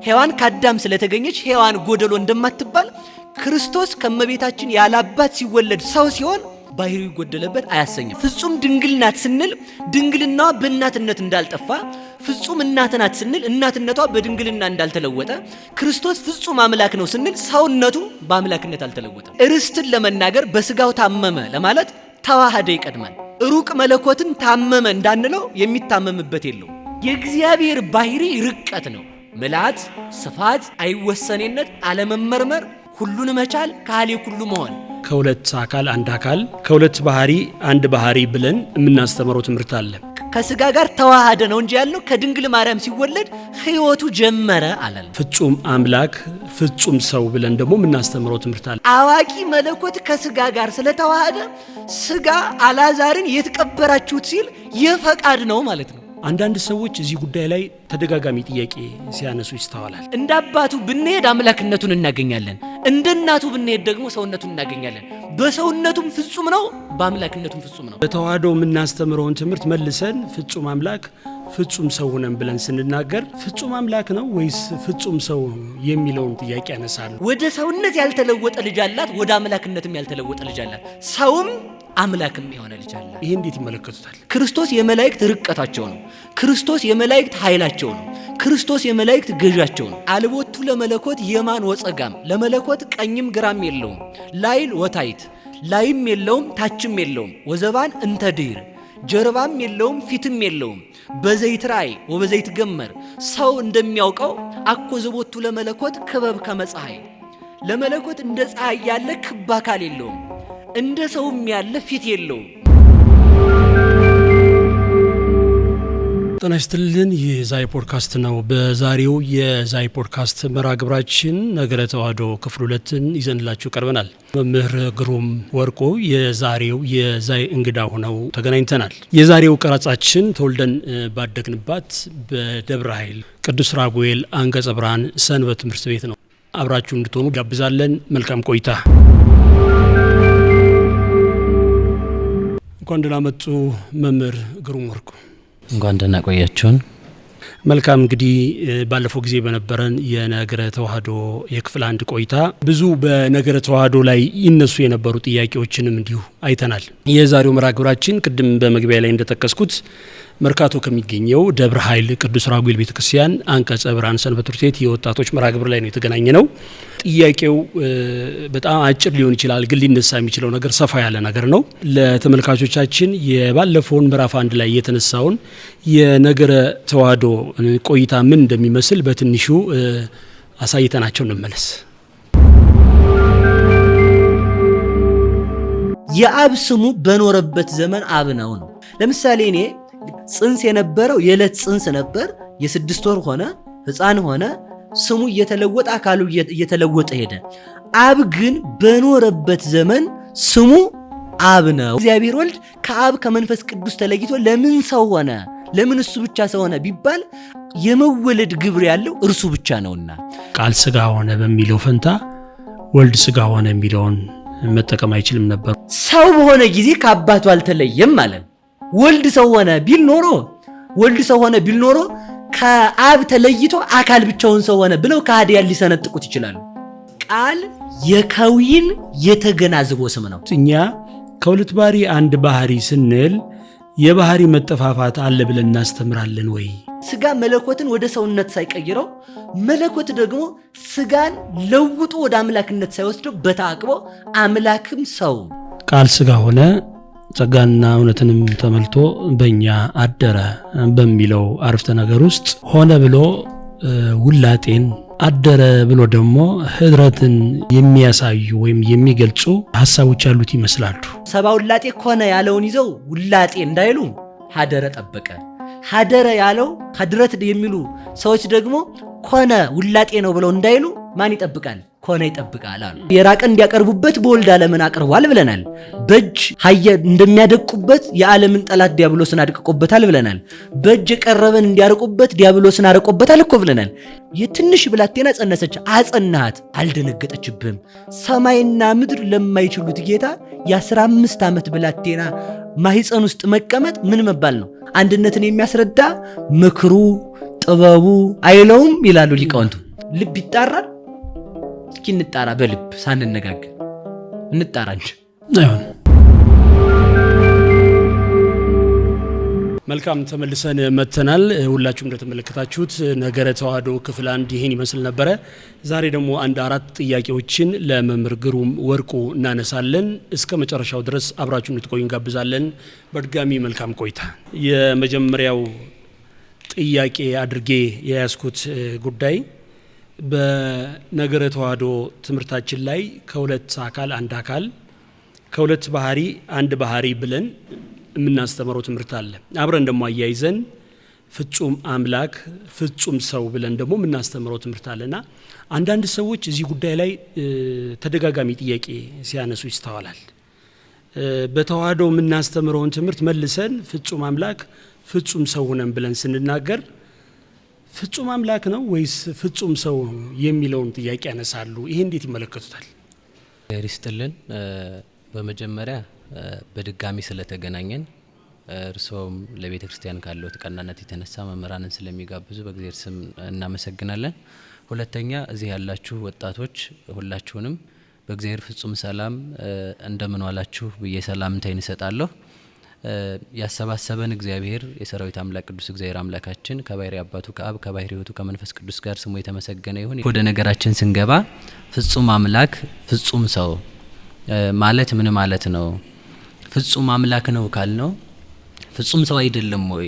ሔዋን ከአዳም ስለተገኘች ሔዋን ጎደሎ እንደማትባል ክርስቶስ ከመቤታችን ያላባት ሲወለድ ሰው ሲሆን ባህሪው ጎደለበት አያሰኝም። ፍጹም ድንግል ናት ስንል ድንግልናዋ በእናትነት እንዳልጠፋ፣ ፍጹም እናት ናት ስንል እናትነቷ በድንግልና እንዳልተለወጠ፣ ክርስቶስ ፍጹም አምላክ ነው ስንል ሰውነቱ በአምላክነት አልተለወጠም። ርስትን ለመናገር በስጋው ታመመ ለማለት ተዋህደ ይቀድማል። ሩቅ መለኮትን ታመመ እንዳንለው የሚታመምበት የለው። የእግዚአብሔር ባህሪ ርቀት ነው። ምልአት፣ ስፋት፣ አይወሰኔነት፣ አለመመርመር፣ ሁሉን መቻል፣ ካህሌ ሁሉ መሆን፣ ከሁለት አካል አንድ አካል፣ ከሁለት ባህሪ አንድ ባህሪ ብለን የምናስተምረው ትምህርት አለ። ከስጋ ጋር ተዋሃደ ነው እንጂ ያለው ከድንግል ማርያም ሲወለድ ህይወቱ ጀመረ አላለ። ፍጹም አምላክ ፍጹም ሰው ብለን ደግሞ የምናስተምረው ትምህርት አለ። አዋቂ መለኮት ከስጋ ጋር ስለተዋሃደ ስጋ አልዓዛርን የተቀበራችሁት ሲል የፈቃድ ነው ማለት ነው። አንዳንድ ሰዎች እዚህ ጉዳይ ላይ ተደጋጋሚ ጥያቄ ሲያነሱ ይስተዋላል። እንደ አባቱ ብንሄድ አምላክነቱን እናገኛለን፣ እንደ እናቱ ብንሄድ ደግሞ ሰውነቱን እናገኛለን። በሰውነቱም ፍጹም ነው፣ በአምላክነቱም ፍጹም ነው። በተዋህዶ የምናስተምረውን ትምህርት መልሰን ፍጹም አምላክ ፍጹም ሰው ሆነን ብለን ስንናገር ፍጹም አምላክ ነው ወይስ ፍጹም ሰው የሚለውን ጥያቄ ያነሳሉ። ወደ ሰውነት ያልተለወጠ ልጅ አላት፣ ወደ አምላክነትም ያልተለወጠ ልጅ አላት። ሰውም አምላክም የሆነ ልጅ አለ። ይሄ እንዴት ይመለከቱታል? ክርስቶስ የመላእክት ርቀታቸው ነው። ክርስቶስ የመላእክት ኃይላቸው ነው። ክርስቶስ የመላእክት ገዣቸው ነው። አልቦቱ ለመለኮት የማን ወጸጋም፣ ለመለኮት ቀኝም ግራም የለውም። ላይል ወታይት፣ ላይም የለውም ታችም የለውም። ወዘባን እንተ ድኅር፣ ጀርባም የለውም ፊትም የለውም። በዘይት ራእይ ወበዘይት ገመር። ሰው እንደሚያውቀው አኮ ዘቦቱ ለመለኮት ክበብ ከመፀሐይ፣ ለመለኮት እንደ ፀሐይ ያለ ክብ አካል የለውም፣ እንደ ሰውም ያለ ፊት የለውም። ጤና ይስጥልን። የዛይ ፖድካስት ነው። በዛሬው የዛይ ፖድካስት መርሃ ግብራችን ነገረ ተዋህዶ ክፍል 2ን ይዘንላችሁ ቀርበናል። መምህር ግሩም ወርቁ የዛሬው የዛይ እንግዳ ሆነው ተገናኝተናል። የዛሬው ቀረጻችን ተወልደን ባደግንባት በደብረ ኃይል ቅዱስ ራጉኤል አንቀጸ ብርሃን ሰንበት ትምህርት ቤት ነው። አብራችሁ እንድትሆኑ ጋብዛለን። መልካም ቆይታ። እንኳን ደህና መጡ መምህር ግሩም ወርቁ። እንኳን ደህና ቆያችሁን። መልካም። እንግዲህ ባለፈው ጊዜ በነበረን የነገረ ተዋህዶ የክፍል 1 ቆይታ ብዙ በነገረ ተዋህዶ ላይ ይነሱ የነበሩ ጥያቄዎችንም እንዲሁ አይተናል። የዛሬው መርሃ ግብራችን ቅድም በመግቢያ ላይ እንደጠቀስኩት መርካቶ ከሚገኘው ደብረ ኃይል ቅዱስ ራጉኤል ቤተክርስቲያን አንቀጸ ብርሃን ሰንበት ትምህርት ቤት የወጣቶች መርሃ ግብር ላይ ነው የተገናኘ ነው። ጥያቄው በጣም አጭር ሊሆን ይችላል፣ ግን ሊነሳ የሚችለው ነገር ሰፋ ያለ ነገር ነው። ለተመልካቾቻችን የባለፈውን ምዕራፍ 1 ላይ የተነሳውን የነገረ ተዋህዶ ቆይታ ምን እንደሚመስል በትንሹ አሳይተናቸው እንመለስ። የአብ ስሙ በኖረበት ዘመን አብ ነው። ለምሳሌ እኔ ጽንስ የነበረው የዕለት ጽንስ ነበር። የ6 ወር ሆነ፣ ሕፃን ሆነ፣ ስሙ እየተለወጠ አካሉ እየተለወጠ ሄደ። አብ ግን በኖረበት ዘመን ስሙ አብ ነው። እግዚአብሔር ወልድ ከአብ ከመንፈስ ቅዱስ ተለይቶ ለምን ሰው ሆነ? ለምን እሱ ብቻ ሰው ሆነ ቢባል የመወለድ ግብር ያለው እርሱ ብቻ ነውና። ቃል ስጋ ሆነ በሚለው ፈንታ ወልድ ስጋ ሆነ የሚለውን መጠቀም አይችልም ነበር። ሰው በሆነ ጊዜ ከአባቱ አልተለየም ማለት ነው። ወልድ ሰው ሆነ ቢል ኖሮ ወልድ ሰው ሆነ ቢል ኖሮ ከአብ ተለይቶ አካል ብቻውን ሰው ሆነ ብለው ከሃዲያን ሊሰነጥቁት ይችላሉ። ቃል የከዊን የተገናዝቦ ስም ነው። እኛ ከሁለት ባህሪ አንድ ባህሪ ስንል የባህሪ መጠፋፋት አለ ብለን እናስተምራለን ወይ? ስጋ መለኮትን ወደ ሰውነት ሳይቀይረው መለኮት ደግሞ ስጋን ለውጦ ወደ አምላክነት ሳይወስደው በተአቅቦ አምላክም ሰው ቃል ስጋ ሆነ ጸጋና እውነትንም ተመልቶ በእኛ አደረ በሚለው አረፍተ ነገር ውስጥ ሆነ ብሎ ውላጤን አደረ ብሎ ደግሞ ህድረትን የሚያሳዩ ወይም የሚገልጹ ሐሳቦች ያሉት ይመስላሉ። ሰባ ውላጤ ኮነ ያለውን ይዘው ውላጤ እንዳይሉ ሀደረ ጠበቀ፣ ሀደረ ያለው ሀድረት የሚሉ ሰዎች ደግሞ ኮነ ውላጤ ነው ብለው እንዳይሉ ማን ይጠብቃል? ኮነ ይጠብቃል አሉ። የራቀ እንዲያቀርቡበት በወልድ ዓለምን አቅርቧል ብለናል። በእጅ ሀየ እንደሚያደቁበት የዓለምን ጠላት ዲያብሎስን አድቅቆበታል ብለናል። በእጅ የቀረበን እንዲያርቁበት ዲያብሎስን አርቆበታል እኮ ብለናል። የትንሽ ብላቴና ጸነሰች፣ አጸናሃት፣ አልደነገጠችብህም። ሰማይና ምድር ለማይችሉት ጌታ የ15 ዓመት ብላቴና ማህፀን ውስጥ መቀመጥ ምን መባል ነው? አንድነትን የሚያስረዳ ምክሩ ጥበቡ አይለውም ይላሉ ሊቃውንቱ። ልብ ይጣራል? እስኪ እንጣራ በልብ ሳንነጋገር እንጣራ እንጂ አይሆን። መልካም ተመልሰን መተናል። ሁላችሁም እንደተመለከታችሁት ነገረ ተዋህዶ ክፍል 1 ይሄን ይመስል ነበረ። ዛሬ ደግሞ አንድ 4 ጥያቄዎችን ለመምህር ግሩም ወርቁ እናነሳለን። እስከ መጨረሻው ድረስ አብራችሁን እንድትቆዩ እንጋብዛለን። በድጋሚ መልካም ቆይታ። የመጀመሪያው ጥያቄ አድርጌ የያዝኩት ጉዳይ በነገረ ተዋህዶ ትምህርታችን ላይ ከሁለት አካል አንድ አካል ከሁለት ባህሪ አንድ ባህሪ ብለን የምናስተምረው ትምህርት አለ። አብረን ደግሞ አያይዘን ፍጹም አምላክ ፍጹም ሰው ብለን ደግሞ የምናስተምረው ትምህርት አለና አንዳንድ ሰዎች እዚህ ጉዳይ ላይ ተደጋጋሚ ጥያቄ ሲያነሱ ይስተዋላል። በተዋህዶ የምናስተምረውን ትምህርት መልሰን ፍጹም አምላክ ፍጹም ሰው ሆነን ብለን ስንናገር ፍጹም አምላክ ነው ወይስ ፍጹም ሰው ነው የሚለውን ጥያቄ ያነሳሉ። ይሄ እንዴት ይመለከቱታል? ይስጥልን። በመጀመሪያ በድጋሚ ስለተገናኘን እርሶም ለቤተ ክርስቲያን ካለው ተቀናነት የተነሳ መምህራንን ስለሚጋብዙ በእግዚአብሔር ስም እናመሰግናለን። ሁለተኛ እዚህ ያላችሁ ወጣቶች ሁላችሁንም በእግዚአብሔር ፍጹም ሰላም እንደምን ዋላችሁ ብዬ ሰላምታዬን እሰጣለሁ። ያሰባሰበን እግዚአብሔር የሰራዊት አምላክ ቅዱስ እግዚአብሔር አምላካችን ከባሕርይ አባቱ ከአብ ከባሕርይ ሕይወቱ ከመንፈስ ቅዱስ ጋር ስሙ የተመሰገነ ይሁን። ወደ ነገራችን ስንገባ ፍጹም አምላክ ፍጹም ሰው ማለት ምን ማለት ነው? ፍጹም አምላክ ነው ካልነው ፍጹም ሰው አይደለም ወይ?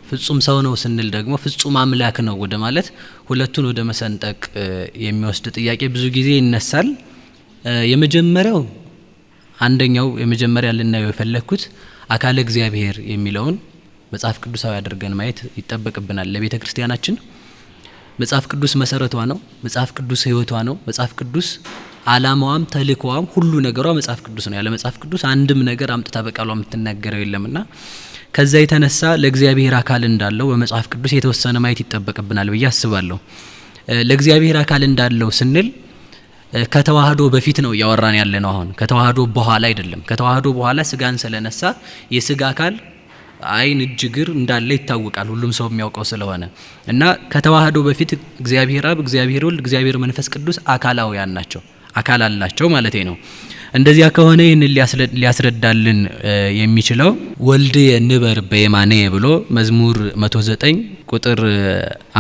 ፍጹም ሰው ነው ስንል ደግሞ ፍጹም አምላክ ነው ወደ ማለት ሁለቱን ወደ መሰንጠቅ የሚወስድ ጥያቄ ብዙ ጊዜ ይነሳል። የመጀመሪያው አንደኛው የመጀመሪያ ልናየው የፈለኩት አካለ እግዚአብሔር የሚለውን መጽሐፍ ቅዱሳዊ አድርገን ማየት ይጠበቅብናል። ለቤተ ክርስቲያናችን መጽሐፍ ቅዱስ መሰረቷ ነው። መጽሐፍ ቅዱስ ሕይወቷ ነው። መጽሐፍ ቅዱስ አላማዋም ተልእኮዋም ሁሉ ነገሯ መጽሐፍ ቅዱስ ነው። ያለ መጽሐፍ ቅዱስ አንድም ነገር አምጥታ በቃሏ የምትናገረው የለምና ከዛ የተነሳ ለእግዚአብሔር አካል እንዳለው በመጽሐፍ ቅዱስ የተወሰነ ማየት ይጠበቅብናል ብዬ አስባለሁ። ለእግዚአብሔር አካል እንዳለው ስንል ከተዋህዶ በፊት ነው ያወራን ያለ ነው። አሁን ከተዋህዶ በኋላ አይደለም። ከተዋህዶ በኋላ ስጋን ስለነሳ የስጋ አካል አይን እጅ እግር እንዳለ ይታወቃል፣ ሁሉም ሰው የሚያውቀው ስለሆነ እና ከተዋህዶ በፊት እግዚአብሔር አብ፣ እግዚአብሔር ወልድ፣ እግዚአብሔር መንፈስ ቅዱስ አካላውያን ናቸው፣ አካል አላቸው ማለት ነው። እንደዚያ ከሆነ ይህን ሊያስረዳልን የሚችለው ወልድየ ንበር በየማኔ ብሎ መዝሙር 109 ቁጥር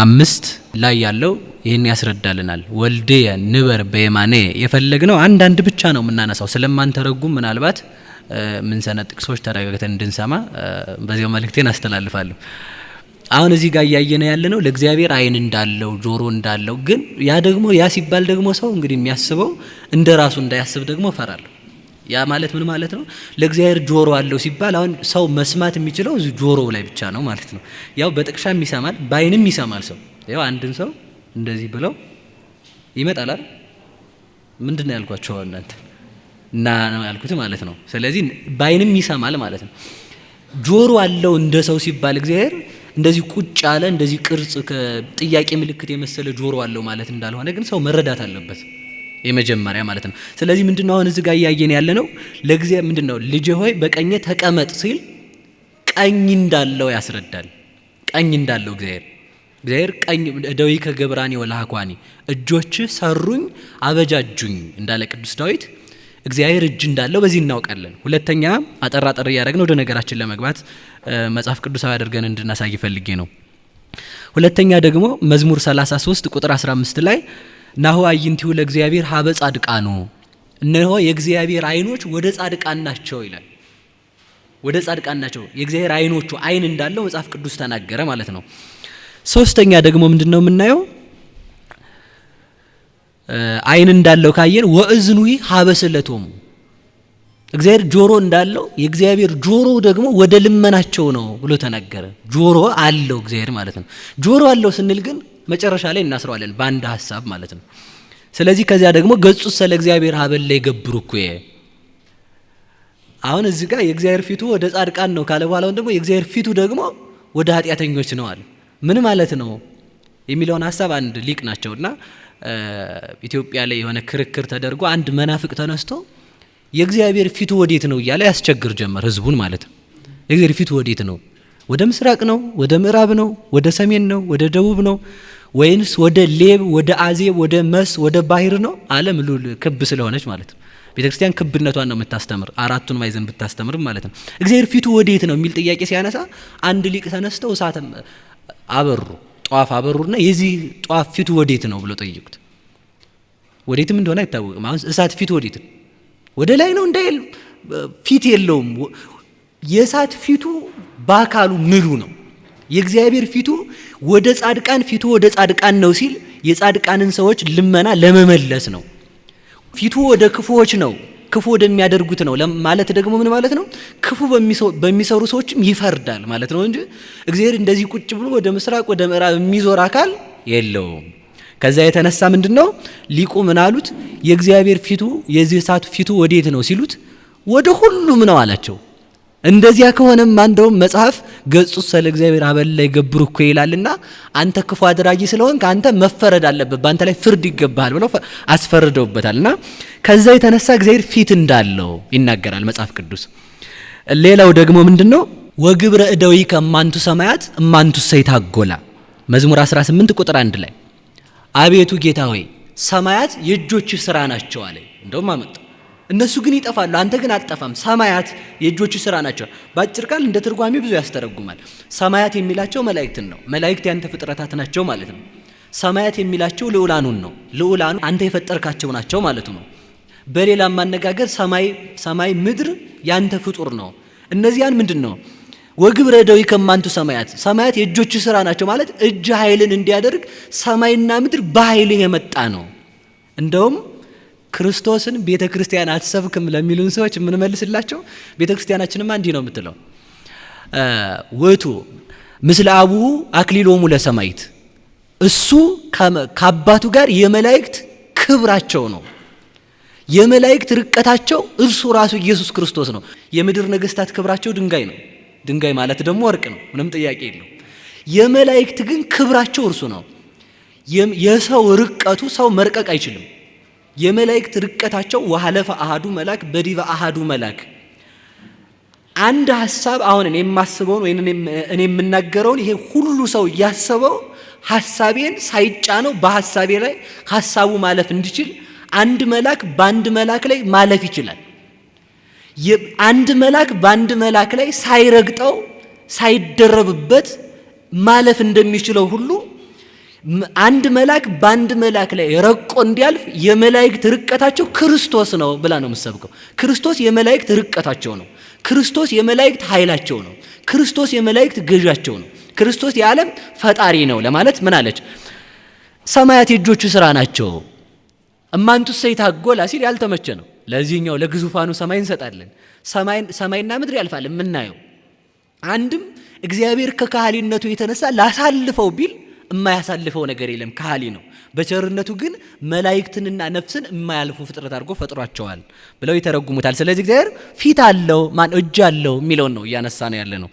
5 ላይ ያለው ይህን ያስረዳልናል። ወልድየ ንበር በየማኔ የፈለግነው አንዳንድ ብቻ ነው የምናነሳው ስለማንተረጉም ምናልባት ምን ሰነጥቅ ሰዎች ተረጋግተን እንድንሰማ በዚያው መልእክቴን አስተላልፋለሁ። አሁን እዚህ ጋር ያያየነ ያለነው ለእግዚአብሔር አይን እንዳለው ጆሮ እንዳለው ግን ያ ደግሞ ያ ሲባል ደግሞ ሰው እንግዲህ የሚያስበው እንደራሱ እንዳያስብ ደግሞ ፈራለሁ። ያ ማለት ምን ማለት ነው? ለእግዚአብሔር ጆሮ አለው ሲባል አሁን ሰው መስማት የሚችለው እዚህ ጆሮው ላይ ብቻ ነው ማለት ነው። ያው በጥቅሻም ይሰማል፣ በአይንም ይሰማል ሰው። ያው አንድን ሰው እንደዚህ ብለው ይመጣል አይደል? ምንድነው ያልኳቸው እናንተ እና ነው ያልኩት ማለት ነው። ስለዚህ በአይንም ይሰማል ማለት ነው። ጆሮ አለው እንደ ሰው ሲባል እግዚአብሔር እንደዚህ ቁጭ ያለ እንደዚህ ቅርጽ ከጥያቄ ምልክት የመሰለ ጆሮ አለው ማለት እንዳልሆነ ግን ሰው መረዳት አለበት የመጀመሪያ ማለት ነው። ስለዚህ ምንድነው አሁን እዚህ ጋር ያያየን ያለ ነው ለእግዚአብሔር ምንድነው ልጄ ሆይ በቀኜ ተቀመጥ ሲል ቀኝ እንዳለው ያስረዳል። ቀኝ እንዳለው እግዚአብሔር ቀኝ ደዊ ከገብራኒ ወላሃኳኒ እጆች ሰሩኝ አበጃጁኝ እንዳለ ቅዱስ ዳዊት እግዚአብሔር እጅ እንዳለው በዚህ እናውቃለን። ሁለተኛ አጠራጠር ያደረግነው ወደ ነገራችን ለመግባት መጽሐፍ ቅዱሳዊ አድርገን እንድናሳይ ፈልጌ ነው። ሁለተኛ ደግሞ መዝሙር 33 ቁጥር 15 ላይ ናሁ አይንቲሁ ለእግዚአብሔር ሀበ ጻድቃኑ እነሆ የእግዚአብሔር አይኖች ወደ ጻድቃን ናቸው ይላል። ወደ ጻድቃን ናቸው የእግዚአብሔር አይኖቹ አይን እንዳለው መጽሐፍ ቅዱስ ተናገረ ማለት ነው። ሶስተኛ ደግሞ ምንድነው የምናየው? አይን እንዳለው ካየን ወእዝኑሂ ሀበ ስለቶሙ እግዚአብሔር ጆሮ እንዳለው የእግዚአብሔር ጆሮ ደግሞ ወደ ልመናቸው ነው ብሎ ተናገረ። ጆሮ አለው እግዚአብሔር ማለት ነው። ጆሮ አለው ስንል ግን መጨረሻ ላይ እናስረዋለን በአንድ ሐሳብ ማለት ነው። ስለዚህ ከዚያ ደግሞ ገጹ ስለ እግዚአብሔር ሀበል ላይ ገብሩኩ አሁን እዚህ ጋር የእግዚአብሔር ፊቱ ወደ ጻድቃን ነው ካለ በኋላ ደግሞ የእግዚአብሔር ፊቱ ደግሞ ወደ ኃጢአተኞች ነው አለ። ምን ማለት ነው የሚለውን ሐሳብ አንድ ሊቅ ናቸውና ኢትዮጵያ ላይ የሆነ ክርክር ተደርጎ አንድ መናፍቅ ተነስቶ የእግዚአብሔር ፊቱ ወዴት ነው እያለ ያስቸግር ጀመር ህዝቡን ማለት ነው። የእግዚአብሔር ፊቱ ወዴት ነው? ወደ ምስራቅ ነው? ወደ ምዕራብ ነው? ወደ ሰሜን ነው? ወደ ደቡብ ነው? ወይንስ ወደ ሌብ፣ ወደ አዜብ፣ ወደ መስ፣ ወደ ባህር ነው? ዓለም ሉል ክብ ስለሆነች ማለት ነው። ቤተክርስቲያን ክብነቷን ነው የምታስተምር፣ አራቱን ማዕዘን ብታስተምር ማለት ነው። እግዚአብሔር ፊቱ ወዴት ነው የሚል ጥያቄ ሲያነሳ አንድ ሊቅ ተነስተው እሳት አበሩ፣ ጧፍ አበሩና የዚህ ጧፍ ፊቱ ወዴት ነው ብሎ ጠየቁት። ወዴትም እንደሆነ አይታወቅም። አሁን እሳት ፊቱ ወዴት ነው? ወደ ላይ ነው እንዳይል ፊት የለውም። የእሳት ፊቱ በአካሉ ምሉ ነው። የእግዚአብሔር ፊቱ ወደ ጻድቃን ፊቱ ወደ ጻድቃን ነው ሲል የጻድቃንን ሰዎች ልመና ለመመለስ ነው። ፊቱ ወደ ክፉዎች ነው፣ ክፉ ወደሚያደርጉት ነው ማለት ደግሞ ምን ማለት ነው? ክፉ በሚሰሩ ሰዎችም ይፈርዳል ማለት ነው እንጂ እግዚአብሔር እንደዚህ ቁጭ ብሎ ወደ ምስራቅ ወደ ምዕራብ የሚዞር አካል የለውም። ከዛ የተነሳ ምንድነው ሊቁ ምን አሉት? የእግዚአብሔር ፊቱ የዚህ እሳት ፊቱ ወዴት ነው ሲሉት ወደ ሁሉም ነው አላቸው። እንደዚያ ከሆነም እንደውም መጽሐፍ ገጹ ስለ እግዚአብሔር አበላ ይገብሩ እኮ ይላልና አንተ ክፉ አድራጊ ስለሆንክ አንተ መፈረድ አለበት፣ በአንተ ላይ ፍርድ ይገባሃል ብለው አስፈርደውበታልና ከዛ የተነሳ እግዚአብሔር ፊት እንዳለው ይናገራል መጽሐፍ ቅዱስ። ሌላው ደግሞ ምንድነው ወግብረ እደዊ ከማንቱ ሰማያት እማንቱ ሰይታጎላ መዝሙር 18 ቁጥር 1 ላይ አቤቱ ጌታ ሆይ ሰማያት የእጆች ስራ ናቸው አለ። እንደውም አመጣ እነሱ ግን ይጠፋሉ፣ አንተ ግን አትጠፋም። ሰማያት የእጆች ስራ ናቸው። በአጭር ቃል እንደ ትርጓሜ ብዙ ያስተረጉማል። ሰማያት የሚላቸው መላእክትን ነው። መላእክት ያንተ ፍጥረታት ናቸው ማለት ነው። ሰማያት የሚላቸው ልዑላኑን ነው። ልዑላኑ አንተ የፈጠርካቸው ናቸው ማለቱ ነው። በሌላም አነጋገር ሰማይ ምድር ያንተ ፍጡር ነው። እነዚያን ምንድነው ወግብረ እደዊ ከማንቱ ሰማያት ሰማያት የእጆች ስራ ናቸው ማለት እጅ ኃይልን እንዲያደርግ ሰማይና ምድር በኃይልህ የመጣ ነው። እንደውም ክርስቶስን ቤተ ክርስቲያን አትሰብክም ለሚሉን ሰዎች የምንመልስላቸው ቤተ ክርስቲያናችንማ እንዲህ ነው የምትለው ወቱ ምስለ አቡሁ አክሊሎሙ ለሰማይት እሱ ከአባቱ ጋር የመላእክት ክብራቸው ነው። የመላእክት ርቀታቸው እርሱ ራሱ ኢየሱስ ክርስቶስ ነው። የምድር ነገስታት ክብራቸው ድንጋይ ነው። ድንጋይ ማለት ደግሞ ወርቅ ነው፣ ምንም ጥያቄ የለው። የመላእክት ግን ክብራቸው እርሱ ነው። የሰው ርቀቱ ሰው መርቀቅ አይችልም። የመላእክት ርቀታቸው ወሐለፈ አሃዱ መልአክ በዲበ አሃዱ መልአክ አንድ ሐሳብ አሁን እኔ የማስበውን ወይ እኔ የምናገረውን ይሄ ሁሉ ሰው ያሰበው ሐሳቤን ሳይጫነው በሐሳቤ ላይ ሐሳቡ ማለፍ እንዲችል አንድ መልአክ በአንድ መልአክ ላይ ማለፍ ይችላል። አንድ መልአክ በአንድ መልአክ ላይ ሳይረግጠው ሳይደረብበት ማለፍ እንደሚችለው ሁሉ አንድ መልአክ በአንድ መልአክ ላይ ረቆ እንዲያልፍ የመላእክት ርቀታቸው ክርስቶስ ነው ብላ ነው የምትሰብከው። ክርስቶስ የመላእክት ርቀታቸው ነው። ክርስቶስ የመላእክት ኃይላቸው ነው። ክርስቶስ የመላእክት ገዣቸው ነው። ክርስቶስ የዓለም ፈጣሪ ነው ለማለት ምን አለች? ሰማያት የእጆቹ ስራ ናቸው። እማንቱ ሰይታጎላ ሲል ያልተመቸ ነው። ለዚህኛው ለግዙፋኑ ሰማይ እንሰጣለን። ሰማይና ምድር ያልፋል የምናየው። አንድም እግዚአብሔር ከካህሊነቱ የተነሳ ላሳልፈው ቢል የማያሳልፈው ነገር የለም፣ ካህሊ ነው። በቸርነቱ ግን መላእክትንና ነፍስን የማያልፉ ፍጥረት አድርጎ ፈጥሯቸዋል ብለው ይተረጉሙታል። ስለዚህ እግዚአብሔር ፊት አለው እጅ አለው የሚለውን ነው እያነሳ ነው ያለ ነው።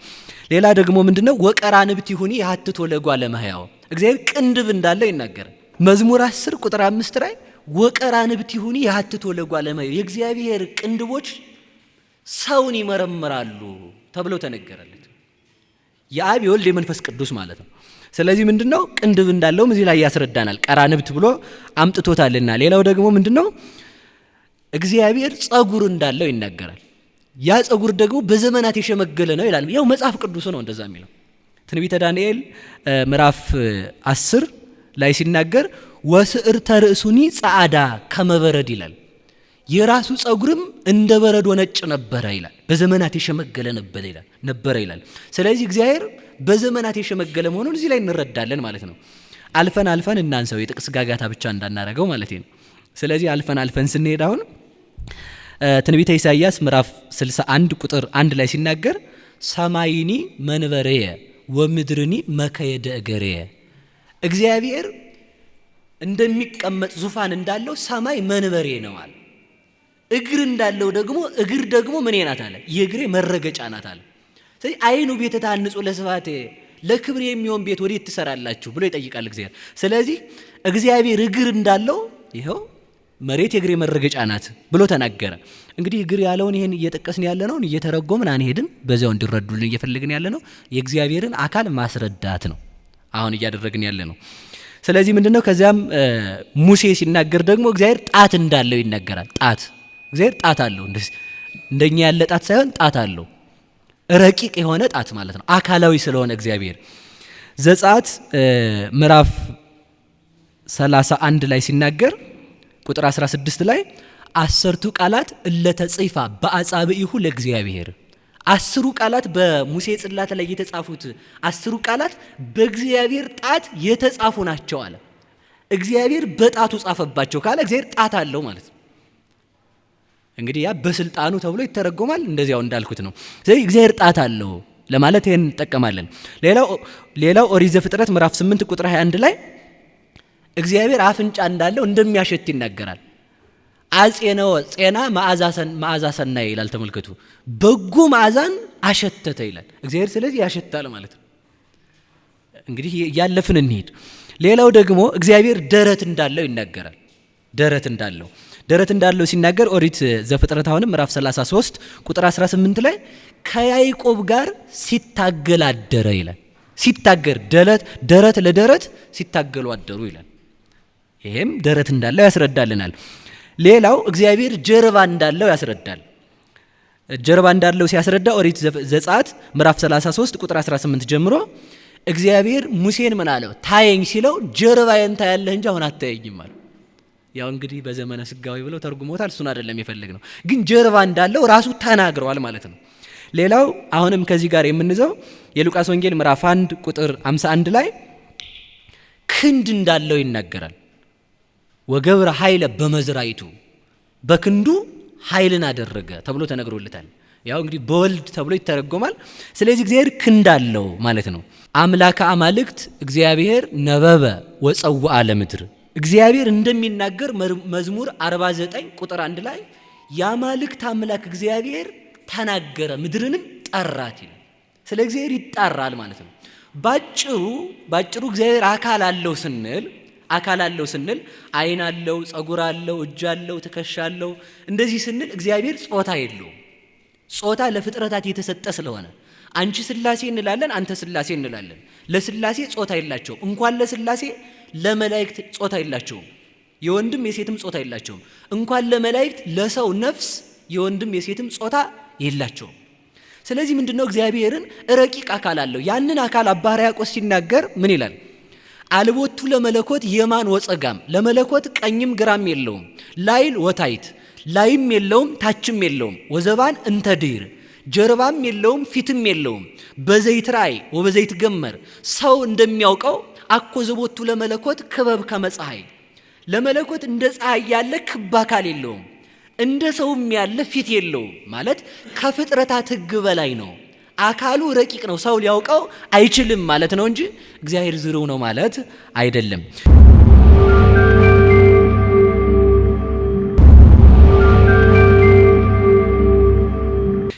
ሌላ ደግሞ ምንድነው ወቀራንብት ይሁኒ ያትቶ ለጓለ እመሕያው እግዚአብሔር ቅንድብ እንዳለው ይናገራል። መዝሙር 10 ቁጥር 5 ላይ ወቀራንብት ይሁኒ ያትቶ ለጓለ እመሕያው የእግዚአብሔር ቅንድቦች ሰውን ይመረምራሉ ተብሎ ተነገረለት። የአብ የወልድ የመንፈስ ቅዱስ ማለት ነው። ስለዚህ ምንድነው ቅንድብ እንዳለው እዚህ ላይ ያስረዳናል። ቀራንብት ብሎ አምጥቶታልና። ሌላው ደግሞ ምንድነው እግዚአብሔር ጸጉር እንዳለው ይናገራል። ያ ጸጉር ደግሞ በዘመናት የሸመገለ ነው ይላል። ያው መጽሐፍ ቅዱስ ነው እንደዛ የሚለው። ትንቢተ ዳንኤል ምዕራፍ 10 ላይ ሲናገር ወስዕርተ ርእሱኒ ጻዕዳ ከመበረድ ይላል። የራሱ ጸጉርም እንደ በረዶ ነጭ ነበረ ይላል። በዘመናት የሸመገለ ነበረ ይላል። ስለዚህ እግዚአብሔር በዘመናት የሸመገለ መሆኑን እዚህ ላይ እንረዳለን ማለት ነው። አልፈን እናንሰው የጥቅስ ጋጋታ ብቻ እንዳናረገው ማለት ነው። ስለዚህ አልፈን ስንሄድ አሁን ትንቢተ ኢሳይያስ ምዕራፍ 61 ቁጥር 1 ላይ ሲናገር ሰማይኒ መንበሬየ ወምድርኒ መከየደ እገሬየ እግዚአብሔር እንደሚቀመጥ ዙፋን እንዳለው ሰማይ መንበሬ ነው አለ። እግር እንዳለው ደግሞ እግር ደግሞ ምን ናት አለ? የእግሬ መረገጫ ናት አለ። ስለዚህ አይኑ ቤተ ታንጹ ለስፋቴ ለክብር የሚሆን ቤት ወዴት ትሰራላችሁ ብሎ ይጠይቃል እግዚአብሔር። ስለዚህ እግዚአብሔር እግር እንዳለው ይኸው መሬት የእግሬ መረገጫ ናት ብሎ ተናገረ። እንግዲህ እግር ያለውን ይሄን እየጠቀስን ያለ ነው እየተረጎምን አንሄድም። በዚያው እንዲረዱልን እየፈለግን ያለ ነው የእግዚአብሔርን አካል ማስረዳት ነው አሁን እያደረግን ያለ ነው። ስለዚህ ምንድነው ከዚያም ሙሴ ሲናገር ደግሞ እግዚአብሔር ጣት እንዳለው ይናገራል። ጣት እግዚአብሔር ጣት አለው፣ እንደኛ ያለ ጣት ሳይሆን ጣት አለው። ረቂቅ የሆነ ጣት ማለት ነው፣ አካላዊ ስለሆነ እግዚአብሔር። ዘጸአት ምዕራፍ 31 ላይ ሲናገር ቁጥር 16 ላይ 10ቱ ቃላት እለተጽፋ በአጻብዒሁ ለእግዚአብሔር፣ 10ሩ ቃላት በሙሴ ጽላት ላይ የተጻፉት 10ሩ ቃላት በእግዚአብሔር ጣት የተጻፉ ናቸው አለ። እግዚአብሔር በጣቱ ጻፈባቸው ካለ እግዚአብሔር ጣት አለው ማለት ነው። እንግዲህ ያ በስልጣኑ ተብሎ ይተረጎማል፣ እንደዚያው እንዳልኩት ነው። ስለዚህ እግዚአብሔር ጣት አለው ለማለት ይሄን እንጠቀማለን። ሌላው ኦሪት ዘፍጥረት ምዕራፍ 8 ቁጥር 21 ላይ እግዚአብሔር አፍንጫ እንዳለው እንደሚያሸት ይናገራል። አጼነወ ጼና መዓዛ ሰናይ ይላል። ተመልከቱ፣ በጎ መዓዛን አሸተተ ይላል እግዚአብሔር። ስለዚህ ያሸታል ማለት ነው። እንግዲህ ያለፍን እንሂድ። ሌላው ደግሞ እግዚአብሔር ደረት እንዳለው ይናገራል። ደረት እንዳለው ሲናገር ኦሪት ዘፍጥረት አሁንም ምዕራፍ 33 ቁጥር 18 ላይ ከያዕቆብ ጋር ሲታገል አደረ ይላል። ሲታገር ደረት ለደረት ሲታገሉ አደሩ ይላል። ይሄም ደረት እንዳለው ያስረዳልናል። ሌላው እግዚአብሔር ጀርባ እንዳለው ያስረዳል። ጀርባ እንዳለው ሲያስረዳ ኦሪት ዘጸአት ምዕራፍ 33 ቁጥር 18 ጀምሮ እግዚአብሔር ሙሴን ምን አለው? ታየኝ ሲለው ጀርባዬን ታያለህ እንጂ አሁን አታየኝም አለ። ያው እንግዲህ በዘመነ ስጋዊ ብለው ተርጉሞታል። እሱን አይደለም የፈለግነው፣ ግን ጀርባ እንዳለው ራሱ ተናግረዋል ማለት ነው። ሌላው አሁንም ከዚህ ጋር የምንይዘው የሉቃስ ወንጌል ምዕራፍ 1 ቁጥር 51 ላይ ክንድ እንዳለው ይናገራል። ወገብረ ኃይለ በመዝራይቱ፣ በክንዱ ኃይልን አደረገ ተብሎ ተነግሮለታል። ያው እንግዲህ በወልድ ተብሎ ይተረጎማል። ስለዚህ እግዚአብሔር ክንድ አለው ማለት ነው። አምላከ አማልክት እግዚአብሔር ነበበ ወጸውአ ለምድር፣ እግዚአብሔር እንደሚናገር መዝሙር 49 ቁጥር 1 ላይ የአማልክት አምላክ እግዚአብሔር ተናገረ ምድርንም ጠራት ይላል። ስለ እግዚአብሔር ይጣራል ማለት ነው። ባጭሩ እግዚአብሔር አካል አለው ስንል ዓይን አለው፣ ጸጉር አለው፣ እጅ አለው፣ ትከሻ አለው። እንደዚህ ስንል እግዚአብሔር ጾታ የለውም። ጾታ ለፍጥረታት የተሰጠ ስለሆነ አንቺ ስላሴ እንላለን፣ አንተ ስላሴ እንላለን። ለስላሴ ጾታ የላቸውም። እንኳን ለስላሴ ለመላእክት ጾታ የላቸውም። የወንድም የሴትም ጾታ የላቸውም። እንኳን ለመላእክት ለሰው ነፍስ የወንድም የሴትም ጾታ የላቸውም። ስለዚህ ምንድነው እግዚአብሔርን ረቂቅ አካል አለው። ያንን አካል አባ ሕርያቆስ ሲናገር ምን ይላል? አልቦቱ ለመለኮት የማን ወጸጋም፣ ለመለኮት ቀኝም ግራም የለውም። ላይል ወታይት፣ ላይም የለውም ታችም የለውም። ወዘባን እንተ ድኅር፣ ጀርባም የለውም ፊትም የለውም። በዘይት ራእይ ወበዘይት ገመር፣ ሰው እንደሚያውቀው አኮ ዘቦቱ ለመለኮት ክበብ ከመፀሐይ፣ ለመለኮት እንደ ፀሐይ ያለ ክብ አካል የለውም፣ እንደ ሰውም ያለ ፊት የለውም። ማለት ከፍጥረታት ሕግ በላይ ነው። አካሉ ረቂቅ ነው። ሰው ሊያውቀው አይችልም ማለት ነው እንጂ እግዚአብሔር ዝርው ነው ማለት አይደለም።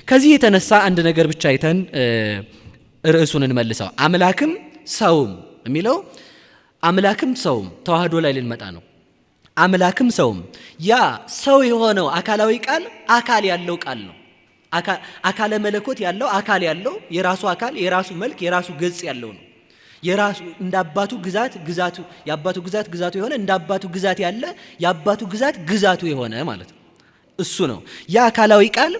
ከዚህ የተነሳ አንድ ነገር ብቻ አይተን ርዕሱን እንመልሰው። አምላክም ሰውም የሚለው አምላክም ሰውም ተዋህዶ ላይ ልንመጣ ነው። አምላክም ሰውም ያ ሰው የሆነው አካላዊ ቃል አካል ያለው ቃል ነው። አካለ መለኮት ያለው አካል ያለው የራሱ አካል የራሱ መልክ የራሱ ገጽ ያለው ነው። የራሱ እንደ አባቱ ግዛቱ የአባቱ ግዛቱ የሆነ እንደ አባቱ ግዛት ያለ የአባቱ ግዛቱ የሆነ ማለት ነው። እሱ ነው ያ አካላዊ ቃል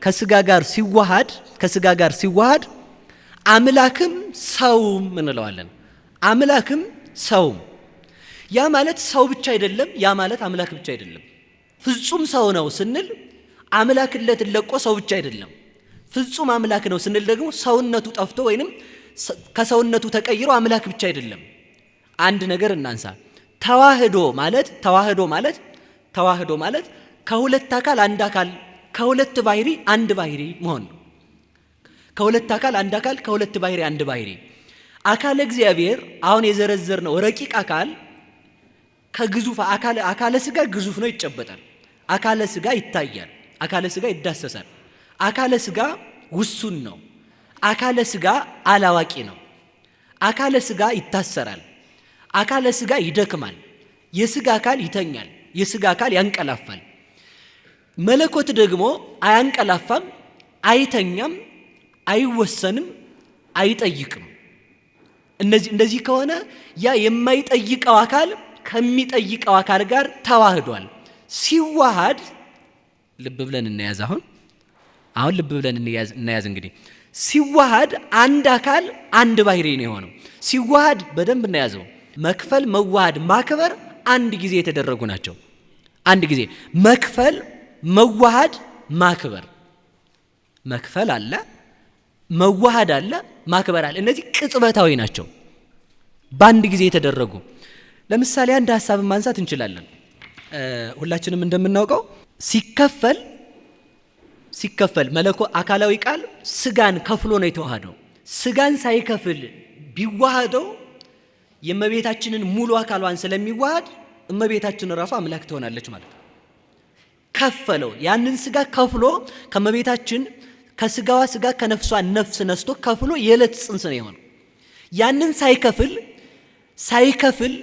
ከስጋ ጋር ሲዋሃድ አምላክም ሰውም እንለዋለን። አምላክም ሰውም ያ ማለት ሰው ብቻ አይደለም። ያ ማለት አምላክ ብቻ አይደለም። ፍጹም ሰው ነው ስንል አምላክነትን ለቆ ሰው ብቻ አይደለም። ፍጹም አምላክ ነው ስንል ደግሞ ሰውነቱ ጠፍቶ ወይንም ከሰውነቱ ተቀይሮ አምላክ ብቻ አይደለም። አንድ ነገር እናንሳ። ተዋህዶ ማለት ከሁለት አካል አንድ አካል ከሁለት ባህሪ አንድ ባህሪ መሆን ነው። ከሁለት አካል አንድ አካል ከሁለት ባህሪ አንድ ባህሪ። አካለ እግዚአብሔር አሁን የዘረዘርነው ረቂቅ አካል ከግዙፍ አካለ ስጋ ግዙፍ ነው፣ ይጨበጣል። አካለ ስጋ ይታያል። አካለ ስጋ ይዳሰሳል። አካለ ስጋ ውሱን ነው። አካለ ስጋ አላዋቂ ነው። አካለ ስጋ ይታሰራል። አካለ ስጋ ይደክማል። የስጋ አካል ይተኛል። የስጋ አካል ያንቀላፋል። መለኮት ደግሞ አያንቀላፋም፣ አይተኛም፣ አይወሰንም፣ አይጠይቅም። እንደዚህ ከሆነ ያ የማይጠይቀው አካል ከሚጠይቀው አካል ጋር ተዋህዷል። ሲዋሃድ ልብ ብለን እንያዝ። አሁን ልብ ብለን እንያዝ። እንግዲህ ሲዋሃድ አንድ አካል አንድ ባህሪ ነው የሆነው። ሲዋሃድ በደንብ እናያዘው። መክፈል፣ መዋሃድ፣ ማክበር አንድ ጊዜ የተደረጉ ናቸው። አንድ ጊዜ መክፈል፣ መዋሃድ፣ ማክበር። መክፈል አለ፣ መዋሃድ አለ፣ ማክበር አለ። እነዚህ ቅጽበታዊ ናቸው፣ በአንድ ጊዜ የተደረጉ። ለምሳሌ አንድ ሐሳብን ማንሳት እንችላለን። ሁላችንም እንደምናውቀው ሲከፈል አካላዊ ቃል ስጋን ከፍሎ ነው የተዋሃደው። ስጋን ሳይከፍል ቢዋሃደው የእመቤታችንን ሙሉ አካሏን ስለሚዋሃድ እመቤታችን ራሷ አምላክ ትሆናለች ማለት ነው። ከፈለው። ያንን ስጋ ከፍሎ ከእመቤታችን ከስጋዋ ስጋ ከነፍሷ ነፍስ ነስቶ ከፍሎ የዕለት ጽንስ ነው የሆነው። ያንን ሳይከፍል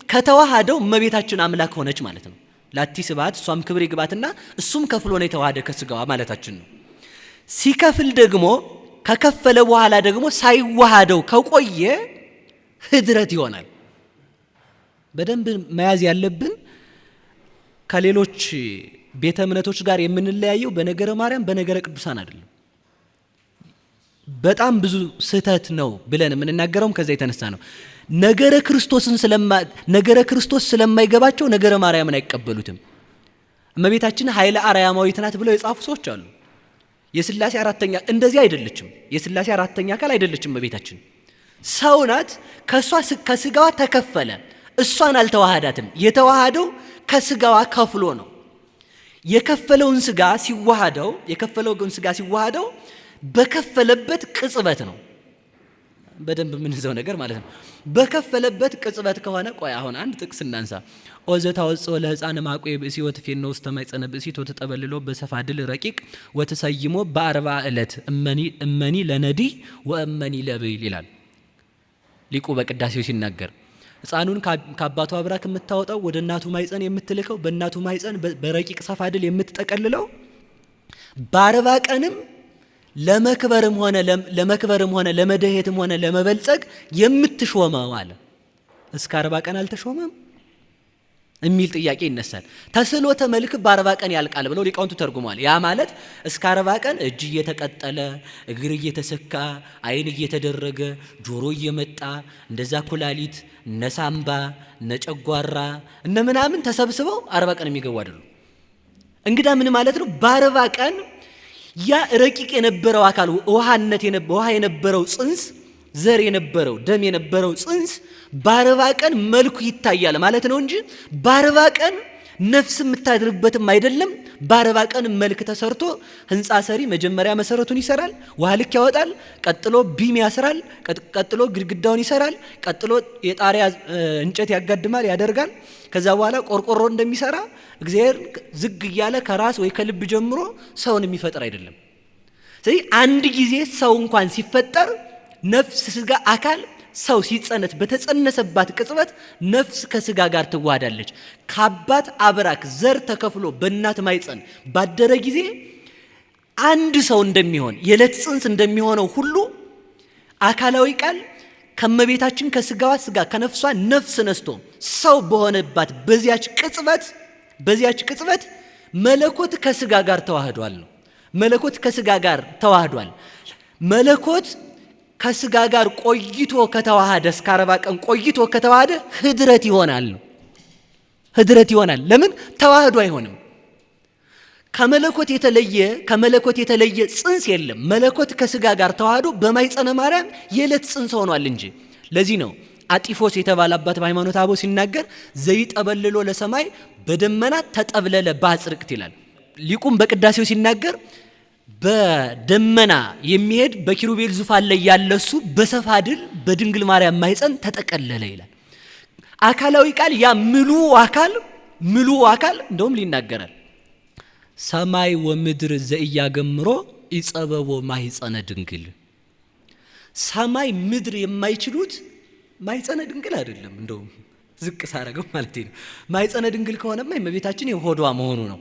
ከተዋሃደው እመቤታችን አምላክ ሆነች ማለት ነው። ላቲ ስብሐት እሷም ክብር ይግባትና እሱም ከፍሎ ነው የተዋሃደ ከስጋዋ ማለታችን ነው። ሲከፍል ደግሞ ከከፈለ በኋላ ደግሞ ሳይዋሃደው ከቆየ ህድረት ይሆናል። በደንብ መያዝ ያለብን ከሌሎች ቤተ እምነቶች ጋር የምንለያየው በነገረ ማርያም በነገረ ቅዱሳን አይደለም። በጣም ብዙ ስህተት ነው ብለን የምንናገረውም ከዛ የተነሳ ነው። ነገረ ክርስቶስ ስለማይገባቸው ነገረ ማርያምን አይቀበሉትም። እመቤታችን ኃይለ አርያማዊት ናት ብለው የጻፉ ሰዎች አሉ። የሥላሴ አራተኛ እንደዚህ አይደለችም። የሥላሴ አራተኛ አካል አይደለችም እመቤታችን። ሰው ናት። ከስጋዋ ተከፈለ። እሷን አልተዋሃዳትም። የተዋሃደው ከስጋዋ ከፍሎ ነው። የከፈለውን ስጋ ሲዋሃደው በከፈለበት ቅጽበት ነው። በደንብ የምንይዘው ነገር ማለት ነው። በከፈለበት ቅጽበት ከሆነ ቆይ አሁን አንድ ጥቅስ እናንሳ። ኦዘታወጽኦ ለሕፃን ማቆ ብእሲ ወትፌነው ውስተ ማኅፀነ ብእሲት ወተጠበልሎ በሰፋድል ረቂቅ ወተሰይሞ በ40 ዕለት እመኒ ለነዲይ ወእመኒ ለብይል ይላል ሊቁ በቅዳሴው ሲናገር። ሕፃኑን ከአባቱ አብራክ የምታወጣው ወደ እናቱ ማኅፀን የምትልከው በእናቱ ማኅፀን በረቂቅ ሰፋድል የምትጠቀልለው በ40 ቀንም ለመክበርም ሆነ ለመደሄትም ሆነ ለመበልጸግ የምትሾመው አለ። እስከ 40 ቀን አልተሾመም የሚል ጥያቄ ይነሳል። ተስሎተ መልክ በ40 ቀን ያልቃል ብለው ሊቃውንቱ ተርጉመዋል። ያ ማለት እስከ 40 ቀን እጅ እየተቀጠለ እግር እየተሰካ ዓይን እየተደረገ ጆሮ እየመጣ እንደዛ ኩላሊት እነ ሳምባ እነ ጨጓራ እነ ምናምን ተሰብስበው 40 ቀን የሚገቡ አይደሉም። እንግዳ ምን ማለት ነው? በ40 ቀን ያ ረቂቅ የነበረው አካል ውሃ የነበረው ጽንስ ዘር የነበረው ደም የነበረው ጽንስ በ40 ቀን መልኩ ይታያል ማለት ነው እንጂ በ40 ቀን ነፍስ የምታድርበትም አይደለም። በ40 ቀን መልክ ተሰርቶ ህንፃ ሰሪ መጀመሪያ መሰረቱን ይሰራል፣ ውሃ ልክ ያወጣል፣ ቀጥሎ ቢም ያስራል፣ ቀጥሎ ግድግዳውን ይሰራል፣ ቀጥሎ የጣሪያ እንጨት ያጋድማል ያደርጋል። ከዛ በኋላ ቆርቆሮ እንደሚሰራ እግዚአብሔር ዝግ እያለ ከራስ ወይ ከልብ ጀምሮ ሰውን የሚፈጥር አይደለም። ስለዚህ አንድ ጊዜ ሰው እንኳን ሲፈጠር ነፍስ ስጋ አካል ሰው ሲጸነት በተጸነሰባት ቅጽበት ነፍስ ከስጋ ጋር ትዋሃዳለች። ከአባት አብራክ ዘር ተከፍሎ በእናት ማኅፀን ባደረ ጊዜ አንድ ሰው እንደሚሆን የዕለት ጽንስ እንደሚሆነው ሁሉ አካላዊ ቃል ከመቤታችን ከስጋዋ ስጋ ከነፍሷ ነፍስ ነስቶ ሰው በሆነባት በዚያች ቅጽበት መለኮት ከስጋ ጋር ተዋህዷል ነው። መለኮት ከስጋ ጋር ተዋህዷል። መለኮት ከስጋ ጋር ቆይቶ ከተዋሃደ እስከ 40 ቀን ቆይቶ ከተዋሃደ ህድረት ይሆናል ነው። ህድረት ይሆናል። ለምን ተዋህዶ አይሆንም? ከመለኮት የተለየ ጽንስ የለም። መለኮት ከስጋ ጋር ተዋህዶ በማኅፀነ ማርያም የዕለት ጽንስ ሆኗል እንጂ። ለዚህ ነው አጢፎስ የተባለ አባት በሃይማኖተ አበው ሲናገር ዘይጠበልሎ ለሰማይ በደመና ተጠብለለ ባጽርቅት ይላል። ሊቁም በቅዳሴው ሲናገር በደመና የሚሄድ በኪሩቤል ዙፋን ላይ ያለሱ በሰፋድል በድንግል ማርያም ማኅፀን ተጠቀለለ ይላል። አካላዊ ቃል ያ ምሉ አካል እንደውም ሊናገራል ሰማይ ወምድር ዘኢያገምሮ ይጸበቦ ማኅፀነ ድንግል። ሰማይ ምድር የማይችሉት ማኅፀነ ድንግል አይደለም። እንደውም ዝቅ ሳረገው ማለት ነው። ማኅፀነ ድንግል ከሆነማ የእመቤታችን የሆዷ መሆኑ ነው።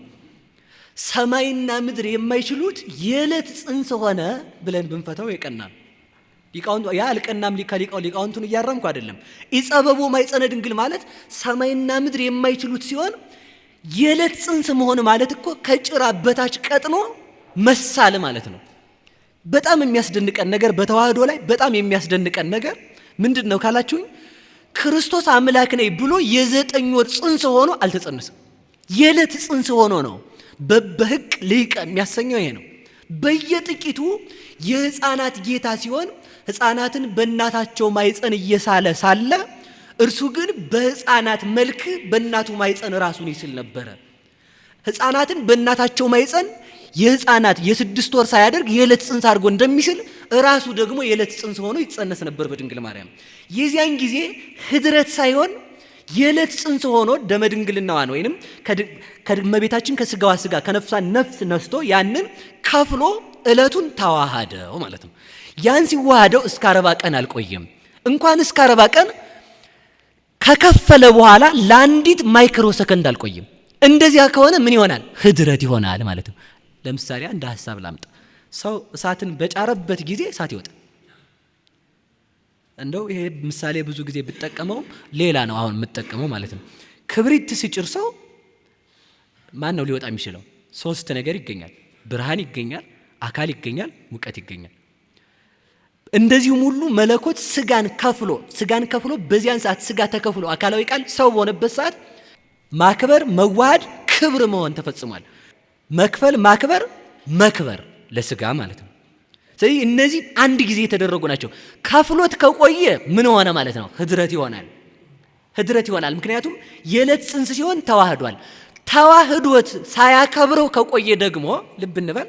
ሰማይና ምድር የማይችሉት የዕለት ጽንስ ሆነ ብለን ብንፈታው የቀና ነው። ሊቃውንቱ ያ አልቀናም ሊቃውንቱን እያረምኩ አይደለም። ኢጸበቦ ማኅፀነ ድንግል ማለት ሰማይና ምድር የማይችሉት ሲሆን የዕለት ጽንስ መሆን ማለት እኮ ከጭራ በታች ቀጥኖ መሳል ማለት ነው። በጣም የሚያስደንቀን ነገር በተዋህዶ ላይ በጣም የሚያስደንቀን ነገር ምንድን ነው ካላችሁኝ፣ ክርስቶስ አምላክ ነኝ ብሎ የ9 ወር ጽንስ ሆኖ አልተጸነሰም። የዕለት ጽንስ ሆኖ ነው። በሕቅ ልሂቅ የሚያሰኘው ይሄ ነው። በየጥቂቱ የሕፃናት ጌታ ሲሆን ሕፃናትን በእናታቸው ማኅፀን እየሳለ ሳለ እርሱ ግን በሕፃናት መልክ በእናቱ ማኅፀን ራሱን ይስል ነበረ። ሕፃናትን በእናታቸው ማኅፀን የሕፃናት የ6 ወር ሳያደርግ የዕለት ጽንስ አድርጎ እንደሚስል ራሱ ደግሞ የዕለት ጽንስ ሆኖ ይጸነስ ነበር በድንግል ማርያም። የዚያን ጊዜ ኅድረት ሳይሆን የዕለት ጽንስ ሆኖ ደመ ድንግልናዋን ወይንም ከእመቤታችን ከስጋዋ ስጋ ከነፍሷ ነፍስ ነስቶ ያንን ከፍሎ ዕለቱን ተዋሃደው ማለት ነው። ያን ሲዋሃደው እስከ 40 ቀን አልቆየም። እንኳን እስከ 40 ቀን ከከፈለ በኋላ ለአንዲት ማይክሮ ሰከንድ አልቆየም። እንደዚያ ከሆነ ምን ይሆናል? ኅድረት ይሆናል ማለት ነው። ለምሳሌ አንድ ሐሳብ ላምጣ። ሰው እሳትን በጫረበት ጊዜ እሳት ይወጣል። እንደው ይሄ ምሳሌ ብዙ ጊዜ ብጠቀመው ሌላ ነው አሁን የምጠቀመው ማለት ነው። ክብሪት ሲጭር ሰው ማን ነው ሊወጣ የሚችለው? 3 ነገር ይገኛል። ብርሃን ይገኛል፣ አካል ይገኛል፣ ሙቀት ይገኛል። እንደዚሁም ሁሉ መለኮት ስጋን ከፍሎ በዚያን ሰዓት ስጋ ተከፍሎ አካላዊ ቃል ሰው በሆነበት ሰዓት ማክበር፣ መዋሃድ፣ ክብር መሆን ተፈጽሟል። መክፈል፣ ማክበር፣ መክበር ለስጋ ማለት ነው። ስለዚህ እነዚህ አንድ ጊዜ የተደረጉ ናቸው። ከፍሎት ከቆየ ምን ሆነ ማለት ነው? ኅድረት ይሆናል። ምክንያቱም የዕለት ጽንስ ሲሆን ተዋህዷል። ተዋህዶት ሳያከብረው ከቆየ ደግሞ ልብ እንበል፣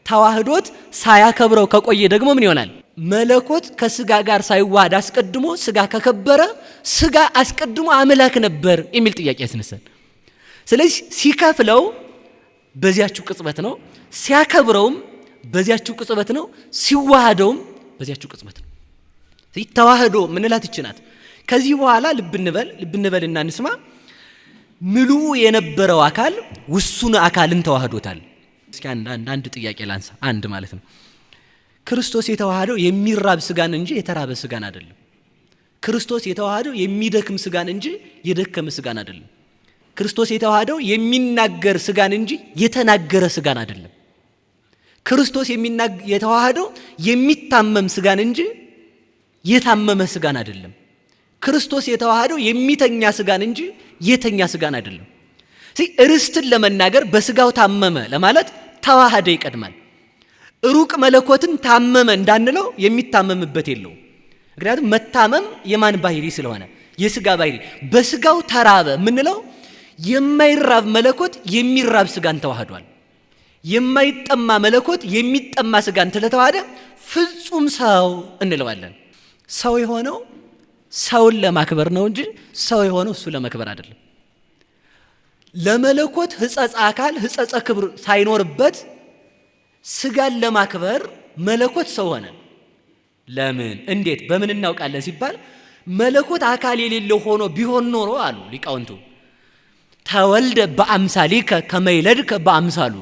ተዋህዶት ሳያከብረው ከቆየ ደግሞ ምን ይሆናል? መለኮት ከስጋ ጋር ሳይዋሃድ አስቀድሞ ስጋ ከከበረ ስጋ አስቀድሞ አምላክ ነበር የሚል ጥያቄ ያስነሳል። ስለዚህ ሲከፍለው በዚያችው ቅጽበት ነው፣ ሲያከብረውም በዚያችው ቅጽበት ነው፣ ሲዋሃደውም በዚያችው ቅጽበት ነው። ተዋህዶ ምንላት ይችናት። ከዚህ በኋላ ልብ እንበልና እንስማ። ምሉእ የነበረው አካል ውሱን አካልን ተዋህዶታል። እስኪ አንድ ጥያቄ ላንሳ። አንድ ማለት ነው ክርስቶስ የተዋሃደው የሚራብ ስጋን እንጂ የተራበ ስጋን አይደለም። ክርስቶስ የተዋሃደው የሚደክም ስጋን እንጂ የደከመ ስጋን አይደለም። ክርስቶስ የተዋሃደው የሚናገር ስጋን እንጂ የተናገረ ስጋን አይደለም። ክርስቶስ የተዋሃደው የሚታመም ስጋን እንጂ የታመመ ስጋን አይደለም። ክርስቶስ የተዋሃደው የሚተኛ ስጋን እንጂ የተኛ ስጋን አይደለም። ርስትን ለመናገር በስጋው ታመመ ለማለት ተዋሃደ ይቀድማል። ሩቅ መለኮትን ታመመ እንዳንለው የሚታመምበት የለው። ምክንያቱም መታመም የማን ባህሪ ስለሆነ የስጋ ባህሪ። በስጋው ተራበ የምንለው የማይራብ መለኮት የሚራብ ስጋን ተዋህዷል። የማይጠማ መለኮት የሚጠማ ስጋን ስለተዋሃደ ፍጹም ሰው እንለዋለን። ሰው የሆነው ሰውን ለማክበር ነው እንጂ ሰው የሆነው እሱ ለመክበር አይደለም። ለመለኮት ሕጸጸ አካል ሕጸጸ ክብር ሳይኖርበት ስጋን ለማክበር መለኮት ሰው ሆነ። ለምን? እንዴት? በምን እናውቃለን ሲባል መለኮት አካል የሌለው ሆኖ ቢሆን ኖሮ አሉ ሊቃውንቱ ተወልደ በአምሳሊከ ከመ ይለድከ በአምሳሉ፣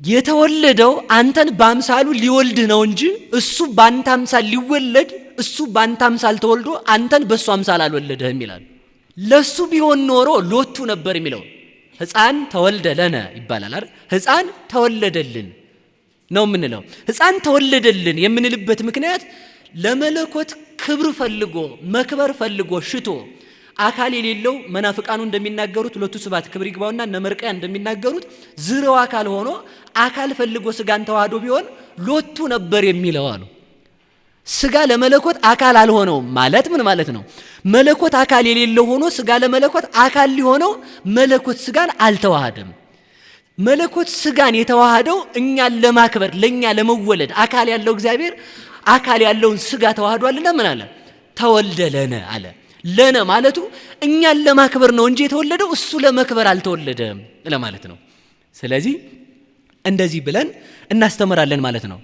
የተወለደው አንተን በአምሳሉ ሊወልድህ ነው እንጂ እሱ በአንተ አምሳል ሊወለድ እሱ በአንተ አምሳል ተወልዶ አንተን በእሱ አምሳል አልወለደህም ይላሉ። ለሱ ቢሆን ኖሮ ሎቱ ነበር የሚለው። ሕፃን ተወልደ ለነ ይባላል አይደል? ሕፃን ተወለደልን ነው የምንለው። ሕፃን ተወለደልን የምንልበት ምክንያት ለመለኮት ክብር ፈልጎ መክበር ፈልጎ ሽቶ አካል የሌለው መናፍቃኑ እንደሚናገሩት ሎቱ ስብሐት ክብር ይግባውና እነ መርቅያ እንደሚናገሩት ዝርው አካል ሆኖ አካል ፈልጎ ስጋን ተዋህዶ ቢሆን ሎቱ ነበር የሚለው አሉ። ስጋ ለመለኮት አካል አልሆነውም ማለት ምን ማለት ነው? መለኮት አካል የሌለው ሆኖ ስጋ ለመለኮት አካል ሊሆነው መለኮት ስጋን አልተዋሃደም። መለኮት ስጋን የተዋሃደው እኛን ለማክበር ለኛ ለመወለድ አካል ያለው እግዚአብሔር አካል ያለውን ስጋ ተዋህዷልና ምን አለ? ተወልደ ለነ አለ። ለነ ማለቱ እኛን ለማክበር ነው እንጂ የተወለደው እሱ ለመክበር አልተወለደም ለማለት ነው። ስለዚህ እንደዚህ ብለን እናስተምራለን ማለት ነው።